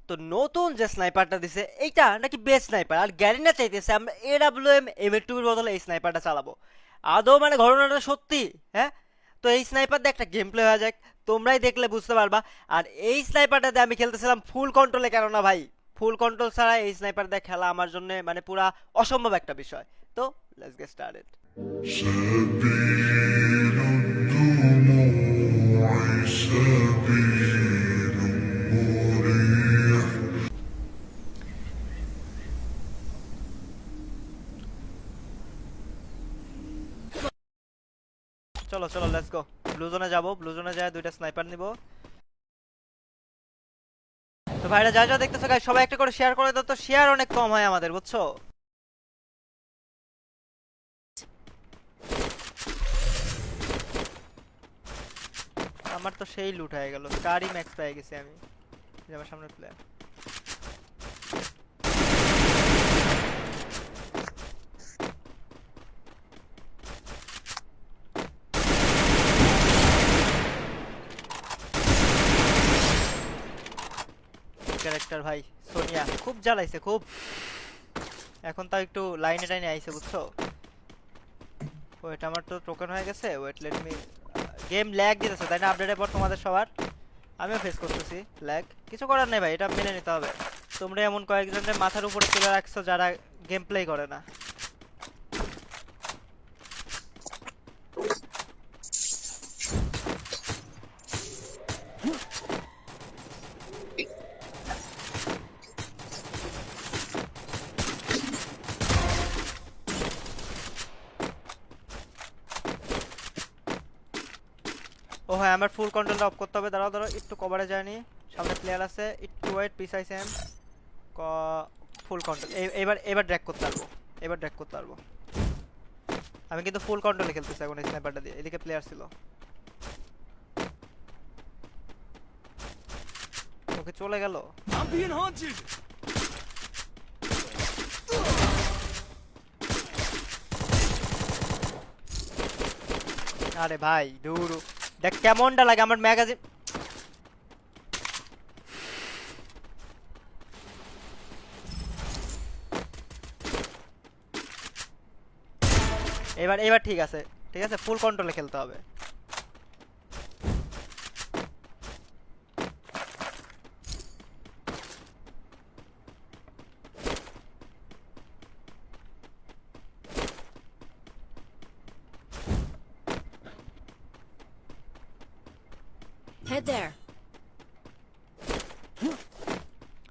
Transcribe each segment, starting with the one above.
তো নতুন যে স্নাইপারটা দিছে এইটা নাকি বেস্ট স্নাইপার, আর গ্যারিনা চাইতেছে আমরা AWM M2 এর বদলে এই স্নাইপারটা চালাবো। আদৌ মানে ঘটনাটা সত্যি? হ্যাঁ, তো এই স্নাইপার দিয়ে একটা গেম প্লে হয়ে যাক, তোমরাই দেখলে বুঝতে পারবা। আর এই স্নাইপারটা দিয়ে আমি খেলতেছিলাম ফুল কন্ট্রোলে, কেননা ভাই ফুল কন্ট্রোল ছাড়া এই স্নাইপার দিয়ে খেলা আমার জন্য মানে পুরা অসম্ভব একটা বিষয়। তো লেটস গেট স্টার্টেড। سبيل الدموع سبيل مريح. চলো চলো লেটস গো, ব্লু জোনে যাবো, ব্লু জোনে যায় দুইটা স্নাইপার নিব। তো ভাইরা যা যা দেখতেছো গাইস সবাই একটা করে শেয়ার করে দাও, তো শেয়ার অনেক কম হয় আমাদের, বুঝছো? আমার তো সেই লুট হয়ে গেল, কারি ম্যাক্স পেয়ে গেছি আমি। এই যে আমার সামনে প্লেয়ার। ক্যারেক্টার ভাই সোনিয়া খুব জ্বালাইছে খুব। এখন তাও একটু লাইনে টাইনে আইছে, বুঝছো? ওয়েট, আমার তো টোকেন হয়ে গেছে। Wait let me, game lag দিতেছে তাই না আপডেটের পর তোমাদের সবার? আমিও ফেস করতেছি ল্যাগ, কিছু করার নেই ভাই, এটা মেনে নিতে হবে। তোমরা এমন কয়েকজনের মাথার উপরে তুলে রাখছো যারা গেম প্লে করে না। ও হ্যাঁ, আমার ফুল কন্ট্রোলটা অফ করতে হবে। দাঁড়াও দাঁড়াও, একটু কভারে যায়নি, সামনে প্লেয়ার আছে, একটু ওয়েট, পিছাই সেম। ফুল কন্ট্রোল, এবার এবার ড্র্যাগ করতে পারবো, এবার ড্র্যাগ করতে পারবো। আমি কিন্তু ফুল কন্ট্রোলে খেলতেছি এখন এই স্নাইপারটা দিয়ে। এদিকে প্লেয়ার ছিল, ওকে চলে গেল। I'm being hunted. আরে ভাই দূর, দেখ কেমনটা লাগে আমার ম্যাগাজিন। এবার এবার ঠিক আছে, ঠিক আছে, ফুল কন্ট্রোলে খেলতে হবে। Head there.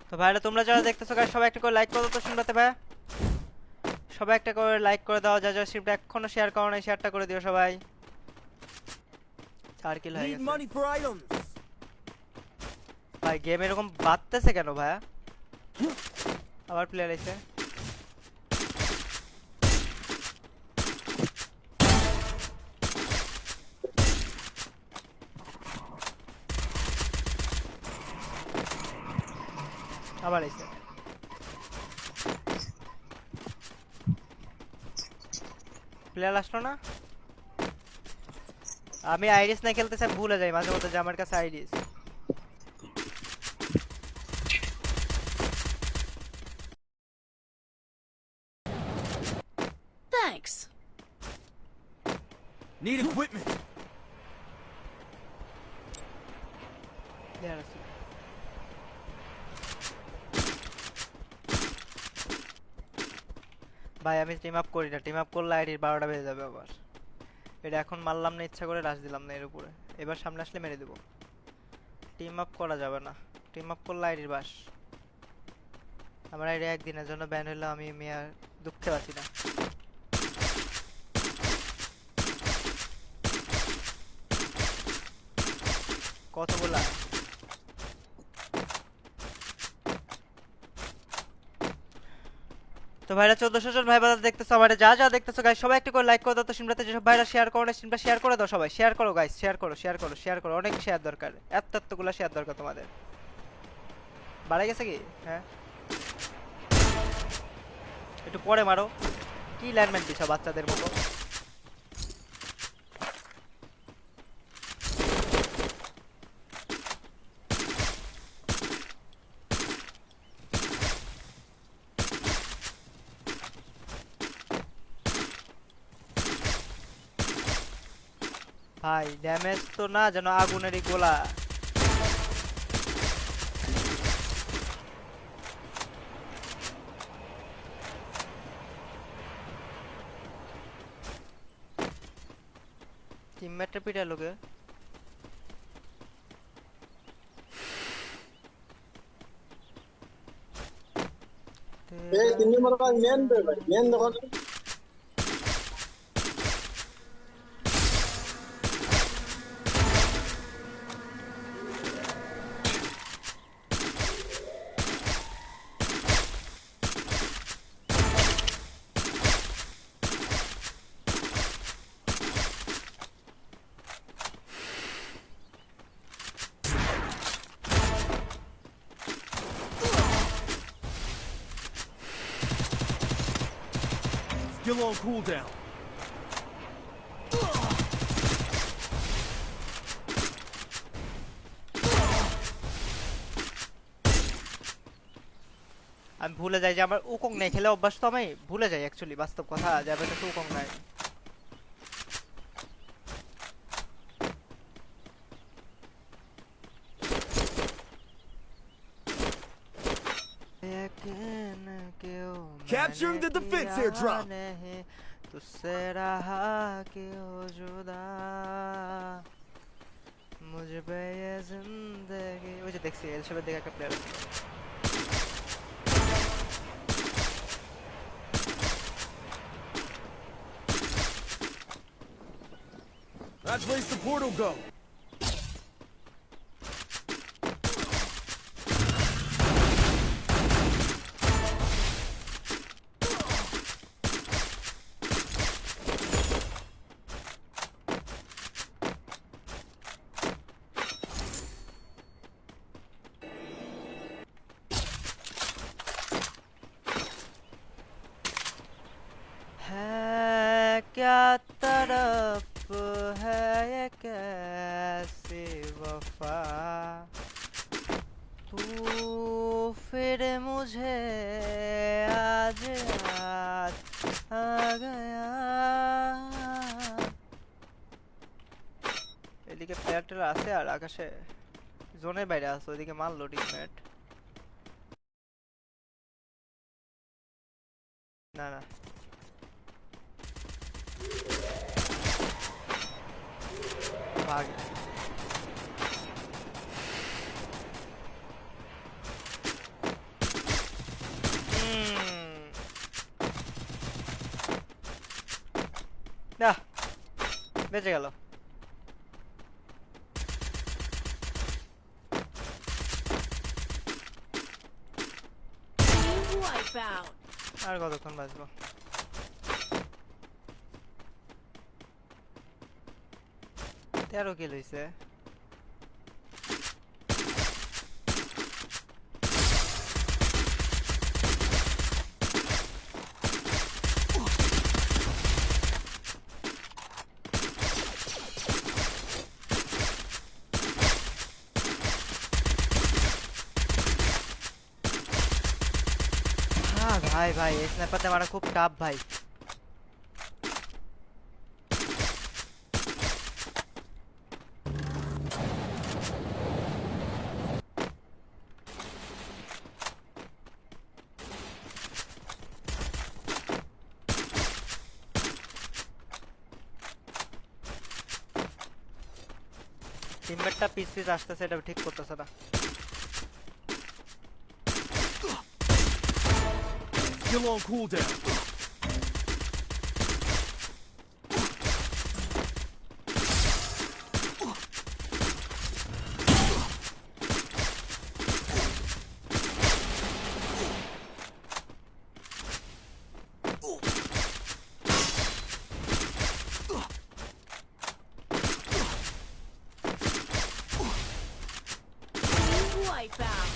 তো ভাইরা তোমরা যারা দেখতেছো গাইস সবাই একটা করে লাইক করে দাও তো শুনতে ভাই, সবাই একটা করে লাইক করে দাও। যা যা স্ট্রিমটা এখনো শেয়ার করো নাই শেয়ারটা করে দিও সবাই। 4 কিল হয়ে Need গেছে money for items. ভাই। গেম এরকম বাড়তেছে কেন ভাইয়া? আবার প্লেয়ার আইছে। আবার আইছে। প্লেয়ার আসলো না। আমি আইরিস না খেলতেছি, আমি ভুলে যাই মাঝে মধ্যে যে আমার কাছে iris. Thanks. Need equipment. Player আছে। ভাই আমি টিম আপ করি না, টিম আপ করলে আইডির 12টা বেজে যাবে আবার। এটা এখন মারলাম না, ইচ্ছা করে রাশ দিলাম না এর উপরে। এবার সামনে আসলে মেরে দেবো। টিম আপ করা যাবে না, টিম আপ করলে আইডির বাস। আমার আইডি একদিনের জন্য ব্যান হইলো, আমি মেয়ার দুঃখে আছি না। কত বলা। তো ভাইরা 1400 জন ভাই বাজার দেখতেছো, আমার যা যা দেখতেছো গাইস সবাই একটু করে লাইক করে দাও তো সিমটাতে। যেসব ভাইরা শেয়ার করো না সিমটা শেয়ার করে দাও সবাই, শেয়ার করো গাইস, শেয়ার করো শেয়ার করো শেয়ার করো, অনেক শেয়ার দরকার, এতগুলো শেয়ার দরকার তোমাদের। বাড়াই গেছে কি? হ্যাঁ একটু পরে মারো, কি ল্যান্ডম্যান দিছো বাচ্চাদের মতো। ভাই ড্যামেজ তো না, যেন আগুনেরই গোলা। টিমমেটটা পিটালো কে? এই 3 নম্বর ভাই মেন দে ভাই মেন দেখো Still on cooldown. আমি ভুলে যাই যে আমার উকং নেই, খেলে অভ্যাস তো, আমি ভুলে যাই অ্যাকচুয়ালি বাস্তব কথা যে আমার কাছে উকং নাই। Capturing the defense airdrop. तुझसे रहा क्यों जुदा मुझ पे ये जिंदगी। ওই যে দেখছি এলশেবের দিকে একটা প্লেয়ার আছে। That's where the portal go. है क्या तरफ है ये कैसी वफा, तू फिर मुझे आज याद आ गया। এদিকে প্লেয়ারটা আছে আর আকাশে জোনের বাইরে আছে, ওইদিকে মারলো টিমমেট। না না भाग। না বেঁচে গেল। Wipeout. আর কতক্ষণ বাঁচবো? তেরো কিল হইছে। হ্যাঁ ভাই ভাই এই স্ন্যাপারটা মারা খুব টাফ ভাই। টিমমেটটা পিস পিস আসতেছে, এটা ঠিক করতেছে না। Still on cooldown. Wipeout.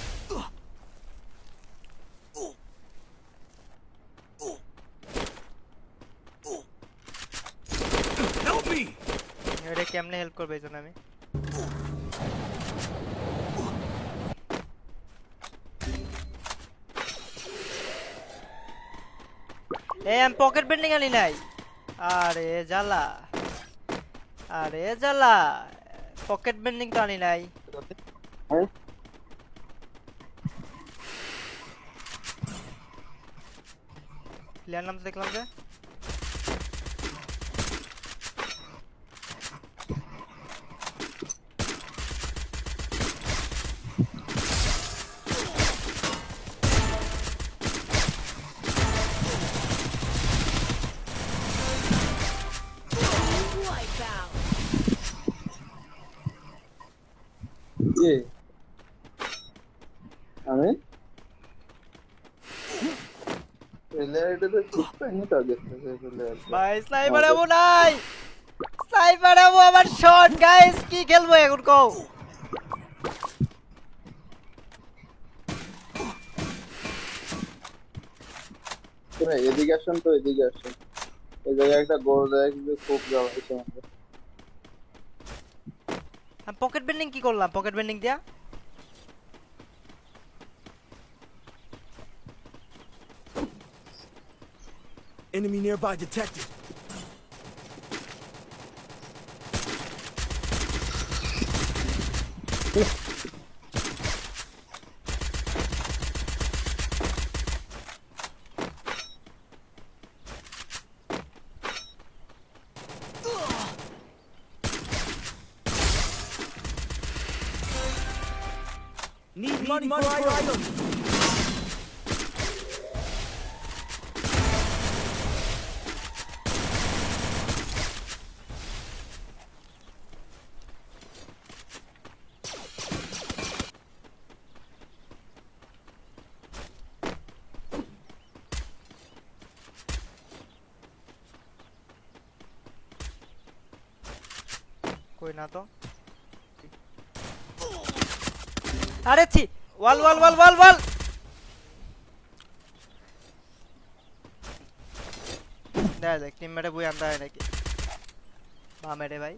Help me! এটা কেমনে হেল্প করবে এই জন্য আমি এই আমি পকেট বেন্ডিং আনি নাই। আরে জ্বালা, আরে জ্বালা, পকেট বেন্ডিং তো আনি নাই। হ্যাঁ প্লেয়ার নাম তো দেখলাম যে। Wipeout. কে আমি প্লেয়ারটা ঠিক পাইনি তো আগে থেকে প্লেয়ার ভাই স্নাইপার আমো নাই, স্নাইপার আমো আমার শট গাইস, কি খেলবো এখন কও। তোরা এদিকে আসেন তো এদিকে আসেন এই জায়গায় একটা গোল জায়গা খুব যাওয়া হয়েছে আমাদের আমি পকেট বেন্ডিং কি করলাম, পকেট বেন্ডিং দিয়া? Enemy nearby detected. Need money for items. কই না তো। আরে ছি, ওয়াল ওয়াল ওয়াল ওয়াল ওয়াল। দেখা যাক টিমমেটে বই আনতে হয় নাকি। বামে রে ভাই,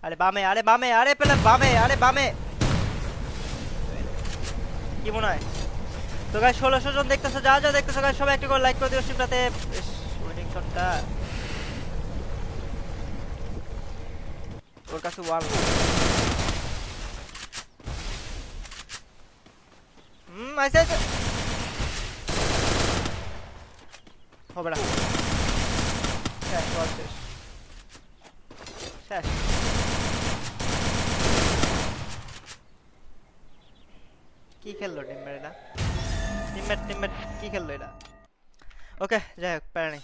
আরে বামে, আরে বামে, আরে পেলে বামে, আরে বামে। কি মনে হয় তো গাইস? 1600 জন দেখতেছো, যা যা দেখতেছো গাইস সবাই একটু করে লাইক করে দিও স্ট্রিমটাতে। উইনিং শটটা ওর কাছে ওয়াল। আইসে আইসে হবে না। শেষ, বল শেষ, শেষ। কি খেললো টিমমেট এটা? টিমমেট কি খেললো এটা? ওকে যাই হোক, প্যারা নেই।